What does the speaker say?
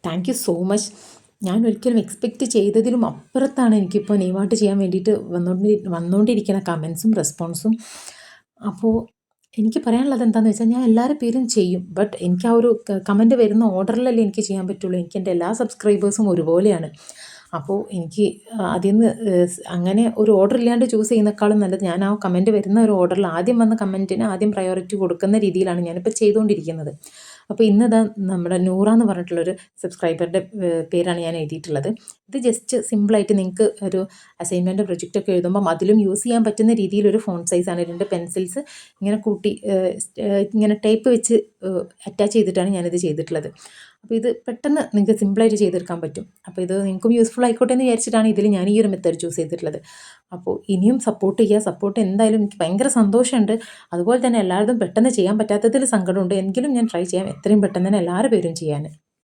Thank you so much. ഞാൻ ഒരിക്കലും expect ചെയ്തതിലും അപ്പുറത്താണ് എനിക്കിപ്പോൾ നെയിമായിട്ട് ചെയ്യാൻ വേണ്ടിയിട്ട് വന്നുകൊണ്ടിരിക്കുന്ന കമൻസും റെസ്പോൺസും. അപ്പോൾ എനിക്ക് പറയാനുള്ളത് എന്താണെന്ന് വെച്ചാൽ, ഞാൻ എല്ലാവരുടെ പേരും ചെയ്യും. ബട്ട് എനിക്ക് ആ ഒരു കമൻറ്റ് വരുന്ന ഓർഡറിലല്ലേ എനിക്ക് ചെയ്യാൻ പറ്റുള്ളൂ. എനിക്ക് എൻ്റെ എല്ലാ സബ്സ്ക്രൈബേഴ്സും ഒരുപോലെയാണ്. അപ്പോൾ എനിക്ക് അതിൽ നിന്ന് അങ്ങനെ ഒരു ഓർഡർ ഇല്ലാണ്ട് ചൂസ് ചെയ്യുന്നേക്കാളും നല്ലത് ഞാൻ ആ കമൻറ്റ് വരുന്ന ഒരു ഓർഡറിൽ ആദ്യം വന്ന കമൻറ്റിന് ആദ്യം പ്രയോറിറ്റി കൊടുക്കുന്ന രീതിയിലാണ് ഞാനിപ്പോൾ ചെയ്തുകൊണ്ടിരിക്കുന്നത്. അപ്പോൾ ഇന്നിതാ നമ്മുടെ നൂറ എന്ന് പറഞ്ഞിട്ടുള്ളൊരു സബ്സ്ക്രൈബറുടെ പേരാണ് ഞാൻ എഴുതിയിട്ടുള്ളത്. ഇത് ജസ്റ്റ് സിമ്പിളായിട്ട് നിങ്ങൾക്ക് ഒരു അസൈൻമെൻറ്റ് പ്രൊജക്റ്റൊക്കെ എഴുതുമ്പം അതിലും യൂസ് ചെയ്യാൻ പറ്റുന്ന രീതിയിലൊരു ഫോണ്ട് സൈസാണ്. 2 പെൻസിൽസ് ഇങ്ങനെ കൂട്ടി ഇങ്ങനെ ടേപ്പ് വെച്ച് അറ്റാച്ച് ചെയ്തിട്ടാണ് ഞാനിത് ചെയ്തിട്ടുള്ളത്. അപ്പോൾ ഇത് പെട്ടെന്ന് നിങ്ങൾക്ക് സിമ്പിളായിട്ട് ചെയ്തെടുക്കാൻ പറ്റും. അപ്പോൾ ഇത് നിങ്ങൾക്കും യൂസ്ഫുൾ ആയിക്കോട്ടെ എന്ന് വിചാരിച്ചിട്ടാണ് ഇതിൽ ഞാൻ ഈ ഒരു മെത്തേഡ് ചൂസ് ചെയ്തിട്ടുള്ളത്. അപ്പോൾ ഇനിയും സപ്പോർട്ട് ചെയ്യുക. സപ്പോർട്ട് എന്തായാലും എനിക്ക് ഭയങ്കര സന്തോഷമുണ്ട്. അതുപോലെ തന്നെ എല്ലാവരും പെട്ടെന്ന് ചെയ്യാൻ പറ്റാത്തതിൽ സങ്കടമുണ്ട്. എങ്കിലും ഞാൻ ട്രൈ ചെയ്യാം എത്രയും പെട്ടെന്ന് തന്നെ എല്ലാവരുടെ പേരും ചെയ്യാൻ.